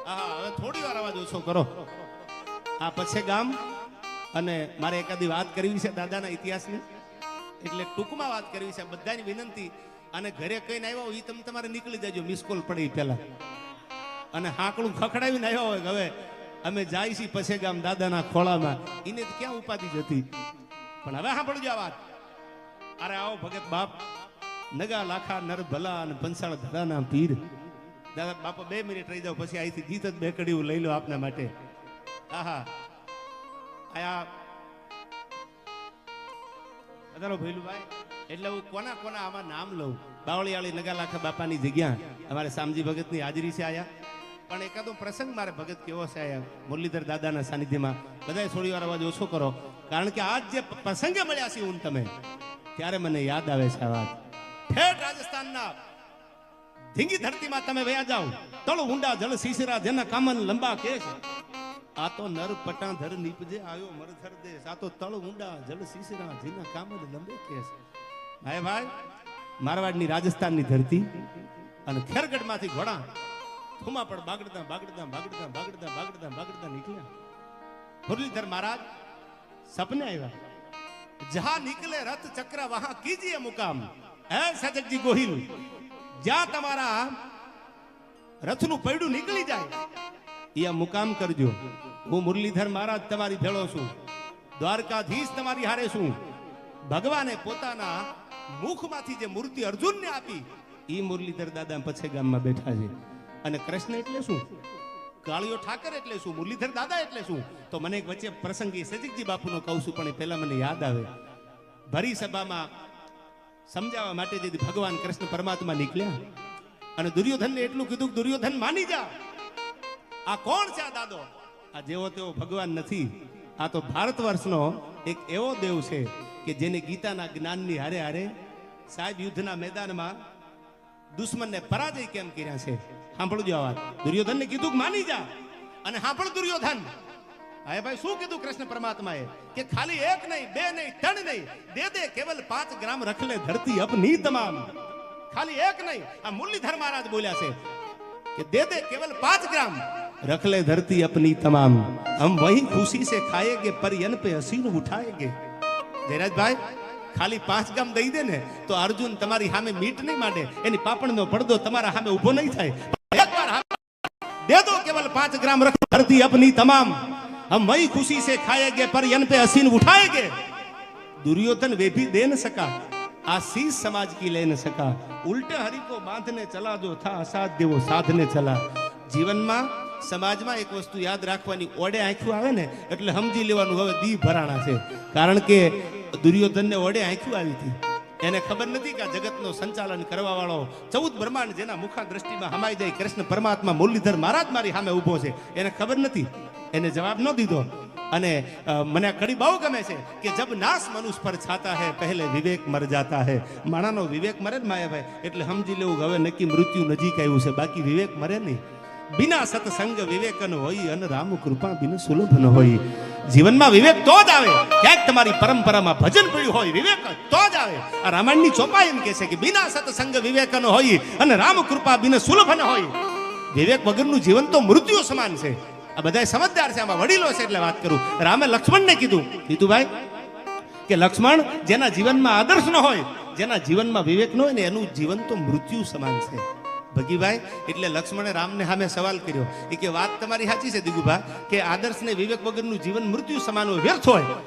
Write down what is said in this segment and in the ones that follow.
હા હવે થોડી વાર અવાજ ઓછો કરો. આ પછી ગામ અને મારે એકાદી વાત કરવી છે દાદાના ઇતિહાસની, એટલે ટૂંકમાં વાત કરવી છે. બધાની વિનંતી, અને ઘરે કહીને આવ્યા હોય એ તમે તમારે નીકળી જજો મિસ કોલ પડી પહેલા, અને હાકડું ખખડાવીને આવ્યા હોય કે હવે અમે જાય છીએ પછી ગામ દાદાના ખોળામાં, એને ક્યાં ઉપાધિ જતી. પણ હવે સાંભળજો આ વાત. અરે આવો ભગત બાપ, નગા લાખા નર ભલા અને પંસાળ ધરાના પીર. દાદા બાપા 2 મિનિટ રહી જાવ, પછી અહીંથી ગીત જ 2 કડીયું લઈ લો આપના માટે. આહા આયા અદારો ભૈલુભાઈ, એટલે હું કોના કોના આમાં નામ લઉં. બાવળીયાળી નગા લાખા બાપાની જગ્યા અમારે શામજી ભગતની હાજરી છે આયા. પણ એકાદો પ્રસંગ મારે ભગત કેવો છે આયા મુરલીધર દાદાના સાનિધ્યમાં. બધાએ થોડી વાર અવાજ ઓછો કરો, કારણ કે આજ જે પ્રસંગે મળ્યા છે હું તમે, ત્યારે મને યાદ આવે છે આ વાત. ઠેઠ રાજસ્થાનના ધીંગી ધરતીમાં તમે વયા જાઓ, તળ ઊંડા જળ શીશરા જેના કામન લંબા કેશ. આ તો નર પટાધર નીપજે આવ્યો મરધર દેશ. આ તો તળ ઊંડા જળ શીશરા જેના કામન લંબે કેશ. ભાઈ ભાઈ, મારવાડની રાજસ્થાનની ધરતી, અને ખેરગઢમાંથી ઘોડા થુમા પણ બાગડતા બાગડતા બાગડતા બાગડતા બાગડતા બાગડતા નીકળ્યા. મુરલીધર મહારાજ સપને આવ્યા, જહાં નીકળે રથ ચક્ર વહાં કીજીએ મુકામ. હે સજગજી ગોહિલ, જ્યાં તમારા રથનું પૈડું નીકળી જાય અહીંયા મુકામ કરજો. હું મુરલીધર મહારાજ તમારી ભેળો છું, દ્વારકાધીશ તમારી હારે છું. ભગવાને પોતાના મુખમાંથી જે મૂર્તિ અર્જુનને આપી, એ મુરલીધર દાદા પછી ગામમાં બેઠા છે. અને કૃષ્ણ એટલે શું, કાળિયો ઠાકર એટલે શું, મુરલીધર દાદા એટલે શું? તો મને એક વચ્ચે પ્રસંગ સજીકજી બાપુનો કહું છું, પણ એ પહેલા મને યાદ આવે. ભરી સભામાં સમજાવવા માટે જે ભગવાન કૃષ્ણ પરમાત્મા નીકળ્યા, અને દુર્યોધનને એટલું કીધું, દુર્યોધન માની જા, આ કોણ છે આ દાદો? આ જેવો તેવો ભગવાન નથી, આ તો ભારત વર્ષનો એક એવો દેવ છે કે જેને ગીતાના જ્ઞાનની હારે હારે સાહેબ યુદ્ધના મેદાનમાં દુશ્મનને પરાજય કેમ કર્યા છે. સાંભળજો આ વાત. દુર્યોધનને કીધું કે માની જા, અને સાંભળ દુર્યોધન, હા ભાઈ શું કીધું કૃષ્ણ પરમાત્માએ કે ખાલી 1 નહીં 2 નહીં 3 નહીં, દે કેવલ 5 ગ્રામ રખ લે ધરતી અપની તમામ. ખાલી 1 નહીં, આ મુરલીધર મહારાજ બોલ્યા છે કે દે કેવલ 5 ગ્રામ रख ले धरती अपनी तमाम, हम वही खुशी से खाएंगे पर यन पे हसीन उठाएंगे. जयराज भाई, खाली 5 ग्राम दई दे ने तो अर्जुन તમારી સામે મીટ નહીં માંડે, એની પાપણનો પડદો તમારા સામે ઊભો નહીં થાય. એકવાર दे दो केवल 5 ग्राम रख धरती अपनी तमाम, हम वही खुशी से खाएंगे पर यन पे हसीन उठाएंगे. दुर्योधन वे भी दे न सका, आशीष समाज की ले न सका, उल्टे हरि को बांधने चला जो था असाध्य वो साधने चला. જીવનમાં સમાજમાં એક વસ્તુ યાદ રાખવાની, ઓડે આંખ્યું આવે ને એટલે સમજી લેવાનું હવે દી ભરાણા છે. કારણ કે દુર્યોધનને ઓડે આંખ્યું આવી હતી, એને ખબર નથી કે આ જગતનો સંચાલન કરવા વાળો 14 બ્રહ્માંડ જેના મુખા દ્રષ્ટિમાં હમાઈ જાય કૃષ્ણ પરમાત્મા મુરલીધર મહારાજ મારી સામે ઊભો છે. એને ખબર નથી, એને જવાબ ન દીધો. અને મને આ કડી બહુ ગમે છે કે જબ નાશ મનુષ્ય પર છાતા હૈ પહેલે વિવેક મર જાતા હૈ. માણાનો વિવેક મરે જ માયાભાઈ, એટલે સમજી લેવું હવે નક્કી મૃત્યુ નજીક આવ્યું છે, બાકી વિવેક મરે નહીં. बिना सत्संग विवेकन होई अन राम कृपा बिन सुलभ न होई. जीवનમાં વિવેક તો જ આવે, ક્યાંક તમારી પરંપરામાં ભજન પડ્યું હોય, વિવેક તો જ આવે. આ રામાયણની ચોપાઈ એમ કહે છે કે બિના સત્સંગ વિવેકન હોય અને રામ કૃપા બિન સુલભ ન હોય. વિવેક વગરનું જીવન તો મૃત્યુ સમાન છે. આ બધા સમજદાર છે, આમાં વડીલો છે એટલે વાત કરું. રામે લક્ષ્મણને કીધું, ભાઈ કે લક્ષ્મણ, જેના જીવનમાં આદર્શ ન હોય, જેના જીવનમાં વિવેક ન હોય ને, એનું જીવન તો મૃત્યુ સમાન છે. ભગીભાઈ, એટલે લક્ષ્મણે રામને સામે સવાલ કર્યો, એ કે વાત તમારી સાચી છે દિગુભા, કે આદર્શ ને વિવેક વગરનું જીવન મૃત્યુ સમાન હોય, વ્યર્થ હોય.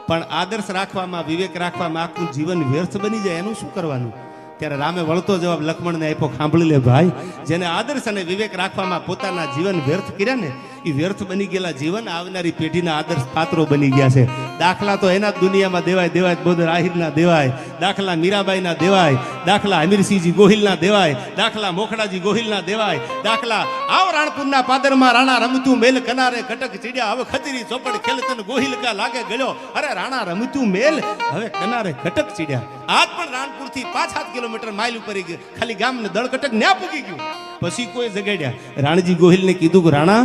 પણ આદર્શ રાખવામાં, વિવેક રાખવામાં આખું જીવન વ્યર્થ બની જાય, એનું શું કરવાનું? ત્યારે રામે વળતો જવાબ લક્ષ્મણને આપ્યો, સાંભળી લે ભાઈ, જેને આદર્શ અને વિવેક રાખવામાં પોતાના જીવન વ્યર્થ કર્યા ને, એ વ્યર્થ બની ગયેલા જીવન આવનારી પેઢીના આદર્શ પાત્રો બની ગયા છે. દાખલા તો એના દુનિયામાં દેવાય, બોદર આહિરના દેવાય, દાખલા મીરાબાઈના દેવાય, દાખલા અમીરસિંહજી ગોહિલના દેવાય, દાખલા મોખડાજી ગોહિલના દેવાય, દાખલા આવ રાણપુરના પાદરમાં રાણા રમતું મેલ કનારે કટક ચીડ્યા, હવે ખતીરી ચોપડ ખેલતન ગોહિલ કા લાગે ગળ્યો, અરે રાણા રમતું મેલ હવે કનારે કટક ચીડ્યા. આજ પણ રાણપુરથી 5-7 કિલોમીટર માઇલ ઉપર ખાલી ગામને દળકટક ન્યા પૂગી ગયું. પછી કોઈ જગાડ્યા, રાણજી ગોહિલને કીધું કે રાણા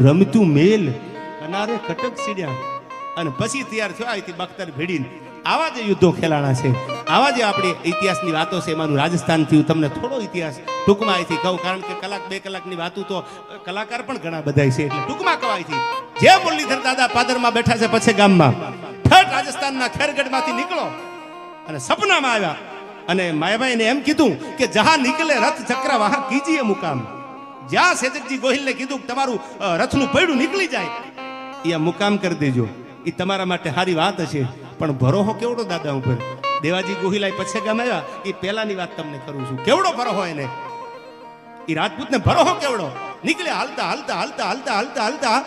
રમતું મેલ કનારે કટક ચીડ્યા, અને પછી તૈયાર થયો અહીંથી બખ્તર ભેડીને. આવા જે યુદ્ધો ખેલાણા છે, આવા જે આપણે ઇતિહાસની વાતો છે, એમાંનું રાજસ્થાનથી તમને થોડો ઇતિહાસ ટૂંકમાં અહીંથી કહું, કારણ કે કલાક 2 કલાકની વાતું તો કલાકાર પણ ઘણા બધા છે, એટલે ટૂંકમાં કહું અહીંથી. જે મુરલીધર દાદા પાદરમાં બેઠા છે પછી ગામમાં, ઠઠ રાજસ્થાનના ખેરગઢમાંથી નીકળો અને સપનામાં આવ્યા અને માયાભાઈને એમ કીધું કે જહાં નીકળે રથ ચક્ર વહાં કીજીએ મુકામ. જ્યાં સેજકજી ગોહિલને કીધું કે તમારું રથનું પૈડું નીકળી જાય એ મુકામ કરી દેજો, એ તમારા માટે સારી વાત હશે. પણ ભરોહો કેવડો દાદા ઉપર. દેવાજી ગોહિલાઈ પછી ગામ આવ્યા, એ પહેલાની વાત તમને કરું છું. કેવડો ભરોહો એને, એ રાજપૂતને ભરોહો કેવડો. નીકળ્યા હાલતા હાલતા હાલતા હાલતા હાલતા હાલતા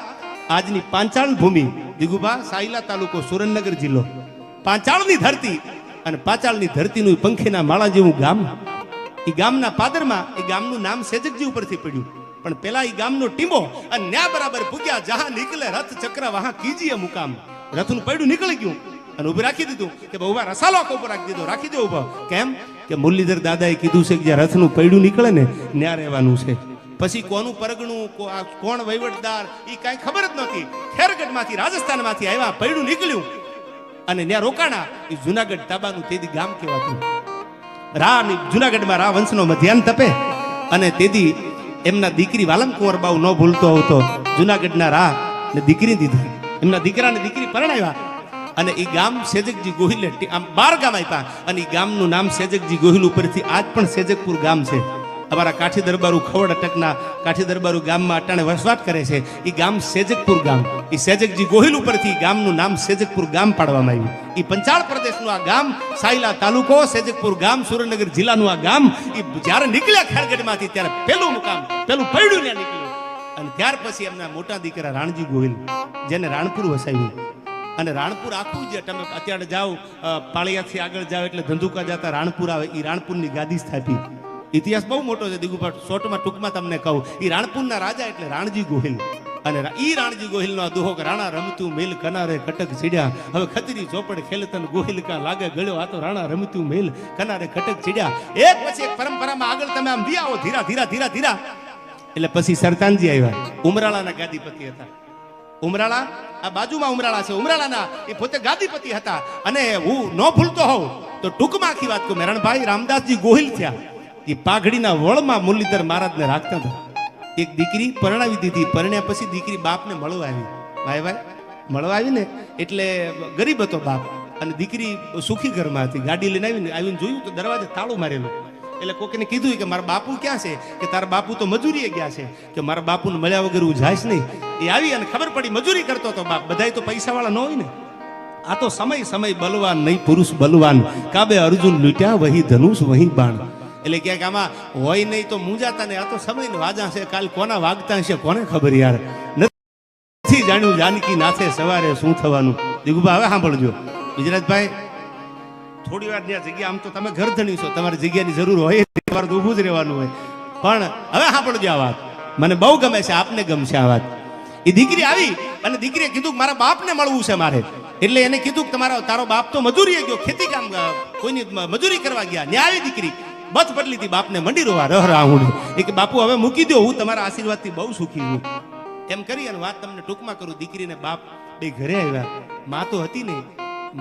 આજની પાંચાળ ભૂમિ, દિગુભા સાયલા તાલુકો, સુરેન્દ્રનગર જિલ્લો, પાંચાળની ધરતી. અને પાંચાળની ધરતીનું પંખીના માળા જેવું ગામ. એ ગામના પાદરમાં એ ગામનું નામ સેજકજી ઉપરથી પડ્યું. પણ પેલા એ ગામનો ટીમો અને ન્યા બરાબર પૂગ્યા. જહાં નીકળે રથ ચક્ર વહાં કીજીએ મુકામ. રથનું પૈડું નીકળી ગયું અને ઉભી રાખી દીધું કે ઉભા રસાલો આખો ઉપર રાખી દીધો. રાખી દો ઉભો. કેમ કે મુરલીધર દાદાએ કીધું છે કે જ્યાં રથનું પૈડું નીકળે ને ત્યાં રહેવાનું છે. પછી કોનું પરગણું, કોણ વહીવટદાર, એ કાંઈ ખબર જ નહોતી. ખેરગઢમાંથી રાજસ્થાનમાંથી આવ્યા, પૈડું નીકળ્યું અને ત્યાં રોકાણા. એ જુનાગઢ તાબાનું તેદી ગામ કહેવાતું. જુનાગઢમાં રા વંશનો મધ્યાન તપે અને તેદી એમના દીકરી વાલમ કુંવર બાઉ ન ભૂલતો હતો. જુનાગઢના રા ને દીકરી દીધી, એમના દીકરાને દીકરી પરણાવ્યા અને એ ગામ સેજકજી ગોહિલે આમ 12 ગામ આપ્યા. અને એ ગામનું નામ સેજકજી ગોહિલ ઉપરથી આજ પણ સેજકપુર ગામ છે. અમારા કાઠી દરબારુ ખવડ અટકના કાઠી દરબારુ ગામમાં અટાણે વસવાટ કરે છે. એ ગામ સેજકપુર ગામ, એ સેજકજી ગોહિલ ઉપરથી ગામનું નામ સેજકપુર ગામ પાડવામાં આવ્યું. એ પંચાળ પ્રદેશનું આ ગામ, સાયલા તાલુકો, સેજકપુર ગામ, સુરેન્દ્રનગર જિલ્લાનું આ ગામ. એ જ્યારે નીકળ્યા ખેરગઢમાંથી ત્યારે પેલું મુકામ, પેલું પૈડું ત્યાં નીકળ્યું. અને ત્યાર પછી એમના મોટા દીકરા રાણજી ગોહિલ, જેને રાણપુર વસાવ્યું. અને રાણપુર આખું જે તમે અત્યારે જાઓ પાળિયાથી આગળ જાઓ એટલે ધંધુકા જતા રાણપુર આવે, એ રાણપુરની ગાદી સ્થાપી. ઇતિહાસ બહુ મોટો છે દિગુભા, શોર્ટમાં ટૂંકમાં તમને કહું. એ રાણપુરના રાજા એટલે રાણજી ગોહિલ. અને ઈ રાણજી ગોહિલનો આ દુહો રાણા રમતું મેલ કનારે કટક ચીડ્યા. હવે ખતરી ચોપડ ખેલતન ગોહિલ કા લાગે ગળ્યો, આ તો રાણા રમતું મેલ કનારે કટક ચીડ્યા. એક પછી એક પરંપરામાં આગળ તમે આમ દી આવો ધીરા ધીરા ધીરા ધીરા. એટલે પછી સરતાનજી આવ્યા, ઉમરાળાના ગાદીપતિ હતા. ઉમરાળા આ બાજુમાં ઉમરાળા છે, ઉમરાળાના એ પોતે ગાદીપતિ હતા. અને હું ન ભૂલતો હોઉં તો ટૂંકમાં આખી વાત કહું, મેરણભાઈ રામદાસજી ગોહિલ થયા. એ પાઘડીના વળમાં મુરલીધર મહારાજને રાખતા હતા. એક દીકરી પરણાવી દીધી. પરણ્યા પછી દીકરી બાપને મળવા આવી. ભાઈ મળવા આવી ને એટલે ગરીબ હતો બાપ, અને દીકરી સુખી ઘરમાં હતી. ગાડી લઈને આવીને જોયું તો દરવાજે તાળું મારેલું. એટલે કોકને કીધું કે મારા બાપુ ક્યાં છે, કે તારા બાપુ તો મજૂરીએ ગયા છે, કે મારા બાપુને મળ્યા વગર હું જાઈશ નહીં. એ આવી અને ખબર પડી મજૂરી કરતો હતો બાપ. બધાય તો પૈસાવાળા ન હોય ને. આ તો સમય સમય બલવાન નહીં પુરુષ બલવાન, કાબે અર્જુન લૂટ્યા વહી ધનુષ વહી બાણ. એટલે ક્યાંક આમાં હોય નહીં તો મૂંઝાતા ને. આ તો સમય વાજા છે, કાલ કોના વાગતા છે કોને ખબર યાર. નથી જાણ્યું જાનકી નાથે સવારે શું થવાનું. દિગુભા હવે સાંભળજો ગુજરાતભાઈ, થોડી વાર ત્યાં જગ્યા, આમ તો તમે ઘર ધણી છો, તમારી જગ્યાની જરૂર હોય, તમારે તો ઊભું જ રહેવાનું હોય. પણ હવે સાંભળજો આ વાત, મને બહુ ગમે છે, આપને ગમશે આ વાત. એ દીકરી આવી અને દીકરીએ કીધું કે મારા બાપને મળવું છે મારે. એટલે એને કીધું કે તારો બાપ તો મજૂરીએ ગયો, ખેતી કામ કોઈની મજૂરી કરવા ગયા. ન્યા આવી દીકરી બસ બદલી હતી, બાપને મંડી રોવા રહું. એ કે બાપુ હવે મૂકી દો, હું તમારા આશીર્વાદથી બહુ સુખી છું. એમ કરી અને વાત તમને ટૂંકમાં કરું. દીકરીને બાપ બે ઘરે આવ્યા. માં તો હતી નહીં,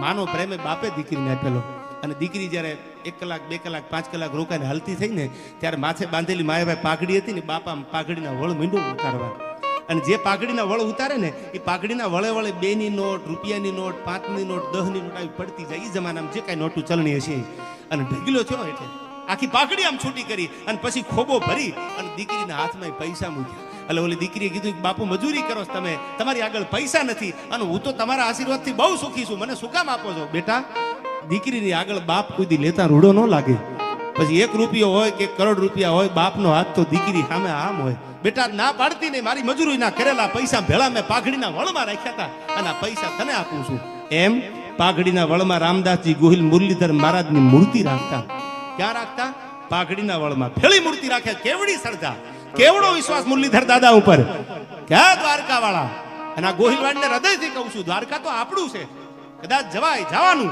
માનો પ્રેમે બાપે દીકરીને આપેલો. અને દીકરી જ્યારે 1 કલાક 2 કલાક 5 કલાક રોકાઈને હાલતી થઈ ને ત્યારે માથે બાંધેલી માયાભાઈ પાઘડી હતી ને, બાપા પાઘડીના વળ મીંડું ઉતારવા. અને જે પાઘડીના વળ ઉતારે ને એ પાઘડીના વળે વળે 2ની નોટ, રૂપિયાની નોટ, 5ની નોટ, 10ની નોટ આવી પડતી જાય. એ જમાનામાં જે કાંઈ નોટું ચલણી હશે. અને ઢગલો થયો એટલે આખી પાઘડી આમ છૂટી કરી અને પછી ખોબો ભરી અને દીકરીના હાથમાં પૈસા મૂક્યા. એટલે ઓલી દીકરીએ કીધું કે બાપુ મજૂરી કરો તમે, તમારી આગળ પૈસા નથી અને હું તો તમારા આશીર્વાદથી બહુ સુખી છું, મને શું કામ આપો છો? બેટા, દીકરીની આગળ બાપ કોઈ દી લેતા રૂડો ન લાગે. પછી 1 રૂપિયો હોય કે 1 કરોડ રૂપિયા હોય, બાપનો હાથ તો દીકરી સામે આમ હોય. બેટા ના પાડતી નહીં, મારી મજૂરીના કરેલા પૈસા ભેળા મેં પાઘડીના વળમાં રાખ્યા હતા અને આ પૈસા તને આપું છું. એમ પાઘડીના વળમાં રામદાસજી ગોહિલ મુરલીધર મહારાજની મૂર્તિ રાખતા. ક્યાં રાખતા? પાઘડીના વળમાં ફેળી મૂર્તિ રાખે. કેવડી શ્રદ્ધા, કેવડો વિશ્વાસ મુરલીધર દાદા ઉપર. ક્યાં દ્વારકા વાળા. અને આ ગોહિલવાડને હૃદયથી કહું છું, દ્વારકા તો આપણું છે, કદાચ જવાય, જવાનું.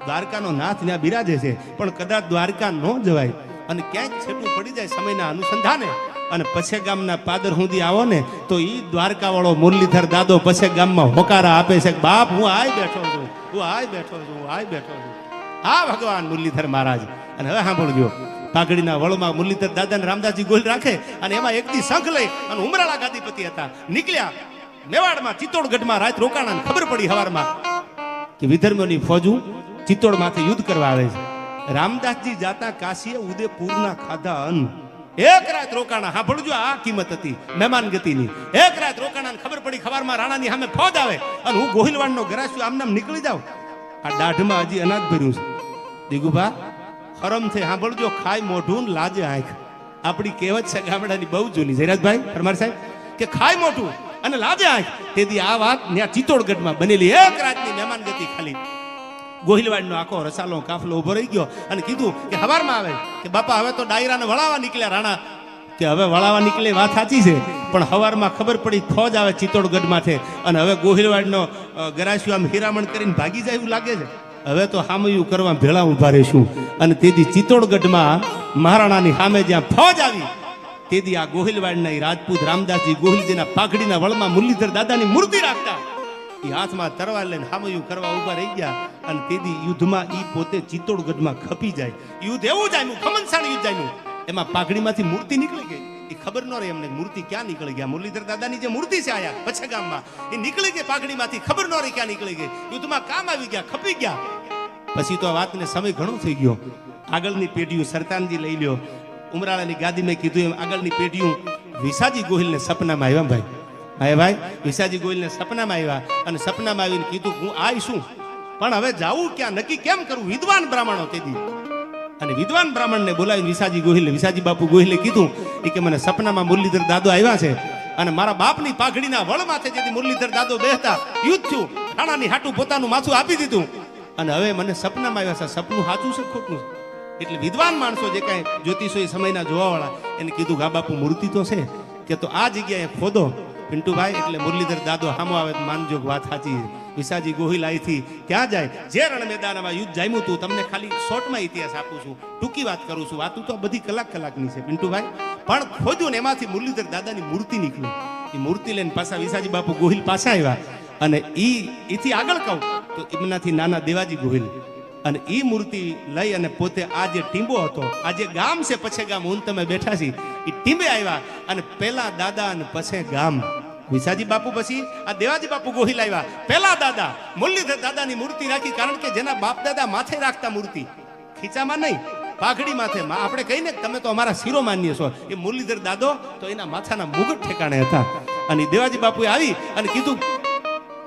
દ્વારકાનો નાથ ત્યાં બિરાજે છે, પણ કદાચ દ્વારકા ન જવાય અને ક્યાંક છેટું પડી જાય સમયના અનુસંધાને અને પછે ગામના પાદર સુધી આવો ને તો ઈ દ્વારકા વાળો મુરલીધર દાદો પછે ગામમાં હોકારા આપે છે, બાપ હું આય બેઠો છું, હું આય બેઠો છું, હું આય બેઠો છું. આ ભગવાન મુરલીધર મહારાજ. અને હવે સાંભળજો, પાઘડીના વળમાં મુરલીધર દાદા ને રામદાસજી ગોહિલ રાખે અને એમાં એકદી શંખ લઈ અને ઉમરાળા ગાદીપતિ હતા નીકળ્યા મેવાડમાં ચિત્તોડગઢમાં રાત રોકાણા. ખબર પડી હવારમાં કે વિધર્મીઓની ફોજુ ચિત્તોડમાંથી યુદ્ધ કરવા આવે છે. રામદાસજી જાતા કાશીએ ઉદયપુરના ખાધા અન્ન. એક રાત રોકાણા. હા ભણજો, આ કિંમત હતી મહેમાન ગતિની. એક રાત રોકાણા. ખબર પડી ખબરમાં રાણાની સામે ફોજ આવે અને હું ગોહિલવાડનો ગરાસ્યો આમ નામ નીકળી જાઉં. આ દાઢમાં હજી અનાજ ભર્યું છે. દીગુભા હરમ છે. હા ભણજો, ખાય મોઢું લાજે આંખ. આપણી કહેવત છે ગામડાની બહુ જૂની. જયરાજભાઈ પરમાર સાહેબ કે ખાય મોઢું અને લાજે આંખ. તેથી આ વાત ત્યાં ચિત્તોડગઢમાં બનેલી એક રાતની મહેમાન ગતિ ખાલી. ગોહિલવાડનો આખો રસાલો કાફલો ઉભો રહી ગયો અને કીધું કે હવારમાં આવે કે બાપા હવે તો ડાયરાને વળાવવા નીકળ્યા રાણા. કે હવે વળાવવા નીકળે વાત સાચી છે, પણ હવારમાં ખબર પડી ફોજ આવે ચિત્તોડગઢમાંથી અને હવે ગોહિલવાડનો ગરાસ્યો આમ હિરામણ કરીને ભાગી જાય એવું લાગે છે. હવે તો હામયું કરવા ભેળા ઉભા રહીશું. અને તેથી ચિત્તોડગઢમાં મહારાણાની સામે જ્યાં ફોજ આવી તેથી આ ગોહિલવાડના રાજપૂત રામદાસજી ગોહિલજીના પાઘડીના વળમાં મુરલીધર દાદાની મૂર્તિ રાખતા એ હાથમાં તરવાર લઈને હામયું કરવા ઉભા રહી ગયા. અને તેથી યુદ્ધમાં ઈ પોતે ચિત્તોડગઢમાં ખપી જાય. યુદ્ધ એવું જામ્યું, ખમનસાણ યુદ્ધ જામ્યું. એમાં પાઘડીમાંથી મૂર્તિ નીકળી ગઈ. એ ખબર ન રહી એમને મૂર્તિ ક્યાં નીકળી ગયા. મુરલીધર દાદાની જે મૂર્તિ છે આયા પછે ગામમાં એ નીકળી ગઈ પાઘડીમાંથી. ખબર ન રહી ક્યાં નીકળી ગઈ. યુદ્ધમાં કામ આવી ગયા, ખપી ગયા. પછી તો આ વાતને સમય ઘણો થઈ ગયો. આગળની પેઢીઓ સરતાનજી લઈ લ્યો, ઉમરાળાની ગાદી મેં કીધું એમ આગળની પેઢીઓ વિસાજી ગોહિલને સપનામાં આવ્યા. ભાઈ હા ભાઈ, વિસાજી ગોહિલને સપનામાં આવ્યા અને સપનામાં આવીને કીધું હું આવીશું પણ હવે જાવું ક્યાં, નક્કી કેમ કરવું. વિદ્વાન બ્રાહ્મણો તેથી અને વિદ્વાન બ્રાહ્મણને બોલાવીને વિસાજી ગોહિલે, વિસાજી બાપુ ગોહિલે કીધું કે મને સપનામાં મુરલીધર દાદો આવ્યા છે અને મારા બાપની પાઘડીના વળમાંથી જેથી મુરલીધર દાદો બેહતા યુદ્ધ થયું. રાણાની હાટું પોતાનું માથું આપી દીધું અને હવે મને સપનામાં આવ્યા છે. સપનું સાચું છે ખોટું છે? એટલે વિદ્વાન માણસો જે કાંઈ જ્યોતિષો એ સમયના જોવાવાળા એને કીધું કે આ બાપુ મૂર્તિ તો છે કે તો આ જગ્યાએ ખોદો પિન્ટુભાઈ. એટલે મુરલીધર દાદો સામો આવે તો માનજો વાત સાચી. વિસાજી ગોહિલ અહીંથી ક્યાં જાય, જે રણ મેદાનમાં યુદ્ધ જામ્યું હતું. તમને ખાલી શોર્ટમાં ઇતિહાસ આપું છું, ટૂંકી વાત કરું છું. વાતું તો બધી કલાકની છે પિન્ટુભાઈ. પણ ખોદ્યું ને એમાંથી મુરલીધર દાદાની મૂર્તિ નીકળી. એ મૂર્તિ લઈને પાછા વિસાજી બાપુ ગોહિલ પાછા આવ્યા અને એથી આગળ કહું તો એમનાથી નાના દેવાજી ગોહિલ અને એ મૂર્તિ લઈ અને પોતે આ જે ટીંબો હતો, આ જે ગામ છે પછે ગામ હું તમે બેઠા છી, એ ટીંબે આવ્યા અને પેલા દાદા અને પછે ગામ. વિસાજી બાપુ પછી આ દેવાજી બાપુ ગોહિલ આવ્યા. પેલા દાદા મુરલીધર દાદાની મૂર્તિ રાખી, કારણ કે જેના બાપ દાદા માથે રાખતા મૂર્તિ, ખીચામાં નહીં, પાઘડી માથે. આપણે કહીને તમે તો અમારા શિરો માન્ય છો, એ મુરલીધર દાદો તો એના માથાના મુગટ ઠેકાણે હતા. અને દેવાજી બાપુએ આવી અને કીધું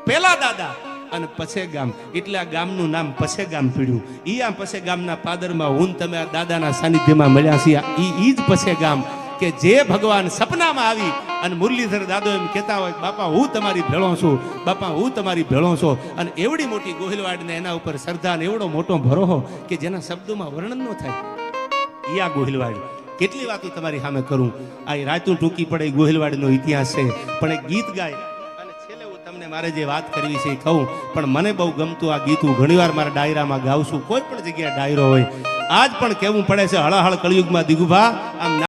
પેલા દાદા અને પછે ગામ, એટલે આ ગામનું નામ પછે ગામ પીડ્યું. ઈ આ પછે ગામના પાદરમાં હું તમે આ દાદાના સાનિધ્યમાં મળ્યા છીએ. ઈ જ પછે ગામ કે જે ભગવાન સપનામાં આવી અને મુરલીધર દાદો એમ કહેતા હોય બાપા હું તમારી ભેળો છું, બાપા હું તમારી ભેળો છું. અને એવડી મોટી ગોહિલવાડને એના ઉપર શ્રદ્ધા ને એવડો મોટો ભરોહો કે જેના શબ્દોમાં વર્ણન ન થાય. ઈ આ ગોહિલવાડ. કેટલી વાતો તમારી સામે કરું. આ રાતું ટૂંકી પડે ગોહિલવાડનો ઇતિહાસ છે. પણ એક ગીત ગાય અને છેલ્લે હું તમને મારે જે વાત કરવી છે એ કહું. પણ મને બહુ ગમતું આ ગીત હું ઘણીવાર મારા ડાયરામાં ગાઉં છું. કોઈ પણ જગ્યાએ ડાયરો હોય આજ પણ કેવું પડે છે હળાહળ કળિયુગમાં દીગુભા આમ